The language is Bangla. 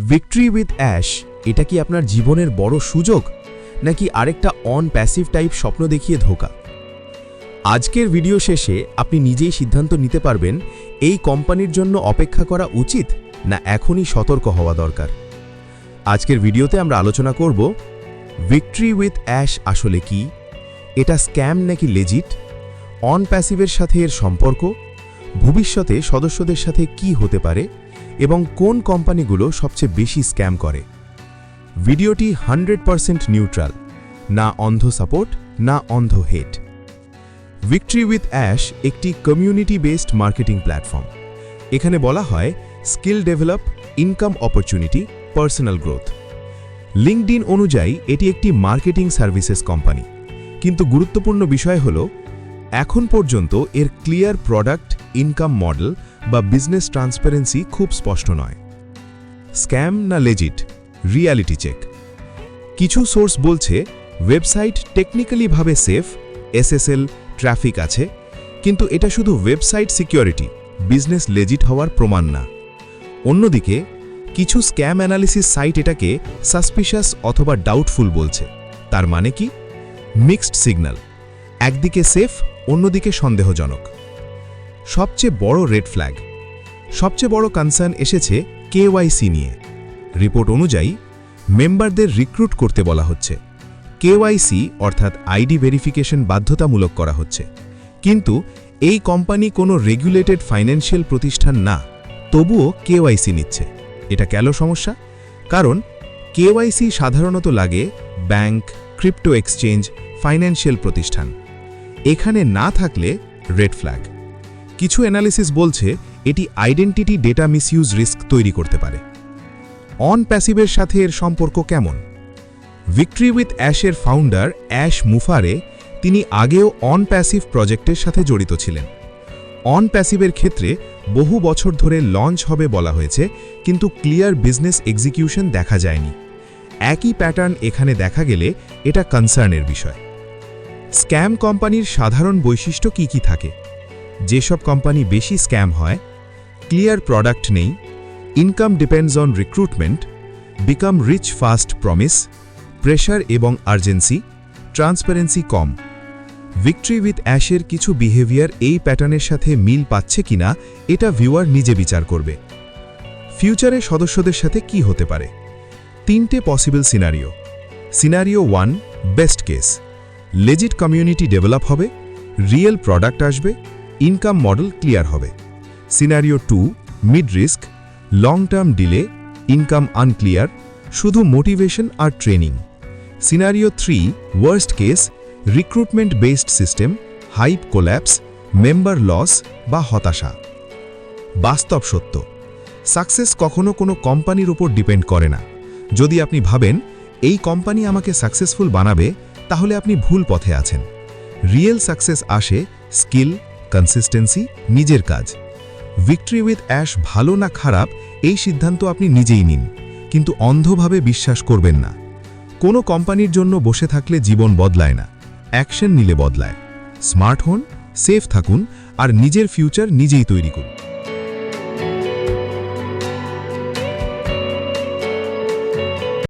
ভিক্টরি উইথ অ্যাশ এটা কি আপনার জীবনের বড় সুযোগ নাকি আরেকটা অন প্যাসিভ টাইপ স্বপ্ন দেখিয়ে ধোঁকা? আজকের ভিডিও শেষে আপনি নিজেই সিদ্ধান্ত নিতে পারবেন এই কোম্পানির জন্য অপেক্ষা করা উচিত না এখনই সতর্ক হওয়া দরকার। আজকের ভিডিওতে আমরা আলোচনা করব ভিক্টরি উইথ অ্যাশ আসলে কি, এটা স্ক্যাম নাকি লেজিট, অন প্যাসিভের সাথে এর সম্পর্ক, ভবিষ্যতে সদস্যদের সাথে কি হতে পারে এবং কোন কোম্পানিগুলো সবচেয়ে বেশি স্ক্যাম করে। ভিডিওটি 100% নিউট্রাল, না অন্ধ সাপোর্ট না অন্ধ হেট। ভিক্টরি উইথ অ্যাশ একটি কমিউনিটি বেসড মার্কেটিং প্ল্যাটফর্ম। এখানে বলা হয় skill develop, income opportunity, personal growth. LinkedIn অনুযায়ী এটি একটি মার্কেটিং সার্ভিসেস কোম্পানি, কিন্তু গুরুত্বপূর্ণ বিষয় হল এখন পর্যন্ত এর ক্লিয়ার প্রোডাক্ট, ইনকাম মডেল বা বিজনেস ট্রান্সপারেন্সি খুব স্পষ্ট নয়। স্ক্যাম না লেজিট? Reality check. কিছু সোর্স বলছে ওয়েবসাইট টেকনিক্যালিভাবে সেফ, এসএসএল, ট্রাফিক আছে, কিন্তু এটা শুধু ওয়েবসাইট সিকিউরিটি, বিজনেস লেজিট হওয়ার প্রমাণ না। অন্যদিকে কিছু স্ক্যাম অ্যানালিসিস সাইট এটাকে সাসপিশাস অথবা ডাউটফুল বলছে। তার মানে কি? মিক্সড সিগন্যাল, একদিকে সেফ, অন্যদিকে সন্দেহজনক। সবচেয়ে বড় রেড ফ্ল্যাগ, সবচেয়ে বড় কনসার্ন এসেছে কেওয়াইসি নিয়ে। রিপোর্ট অনুযায়ী মেম্বারদের রিক্রুট করতে বলা হচ্ছে। কেওয়াইসি অর্থাৎ আইডি ভেরিফিকেশন বাধ্যতামূলক করা হচ্ছে, কিন্তু এই কোম্পানি কোনো রেগুলেটেড ফাইন্যান্সিয়াল প্রতিষ্ঠান না, তবুও কেওয়াইসি নিচ্ছে। এটা কেন সমস্যা? কারণ কেওয়াইসি সাধারণত লাগে ব্যাংক, ক্রিপ্টো এক্সচেঞ্জ, ফাইন্যান্সিয়াল প্রতিষ্ঠান। এখানে না থাকলে রেড ফ্ল্যাগ। কিছু অ্যানালিসিস বলছে এটি আইডেন্টিটি ডেটা মিসইউজ রিস্ক তৈরি করতে পারে। অন প্যাসিভের সাথে এর সম্পর্ক কেমন? ভিক্টরি উইথ অ্যাশের ফাউন্ডার অ্যাশ মুফারে তিনি আগেও অন প্যাসিভ প্রজেক্টের সাথে জড়িত ছিলেন। অন প্যাসিভের ক্ষেত্রে বহু বছর ধরে লঞ্চ হবে বলা হয়েছে, কিন্তু ক্লিয়ার বিজনেস এক্সিকিউশন দেখা যায়নি। একই প্যাটার্ন এখানে দেখা গেলে এটা কনসার্নের বিষয়। স্ক্যাম কোম্পানির সাধারণ বৈশিষ্ট্য কি কি থাকে? যেসব কোম্পানি বেশি স্ক্যাম হয়: ক্লিয়ার প্রোডাক্ট নেই, income depends on recruitment, become rich fast promise, pressure এবং আর্জেন্সি, ট্রান্সপারেন্সি কম। ভিক্টরি উইথ অ্যাশের কিছু বিহেভিয়ার এই প্যাটার্নের সাথে মিল পাচ্ছে কিনা এটা ভিউয়ার নিজে বিচার করবে। ফিউচারে সদস্যদের সাথে কি হতে পারে? 3টে possible scenario. Scenario 1, best case, legit community develop হবে, রিয়েল প্রোডাক্ট আসবে, ইনকাম মডেল ক্লিয়ার হবে। Scenario 2, mid risk, long term delay, income unclear, শুধু মোটিভেশন আর training. Scenario 3, worst case, recruitment based system, hype collapse, member loss বা হতাশা। বাস্তব সত্য, সাকসেস কখনো কোনো কোম্পানির উপর ডিপেন্ড করে না। যদি আপনি ভাবেন এই কোম্পানি আমাকে সাকসেসফুল বানাবে, তাহলে আপনি ভুল পথে আছেন। রিয়েল সাকসেস আসে স্কিল, কনসিস্টেন্সি, নিজের কাজ। ভিক্টরি উইথ অ্যাশ ভালো না খারাপ এই সিদ্ধান্ত আপনি নিজেই নিন, কিন্তু অন্ধভাবে বিশ্বাস করবেন না। কোনো কোম্পানির জন্য বসে থাকলে জীবন বদলায় না, অ্যাকশন নিলে বদলায়। স্মার্ট হন, সেফ থাকুন আর নিজের ফিউচার নিজেই তৈরি করুন।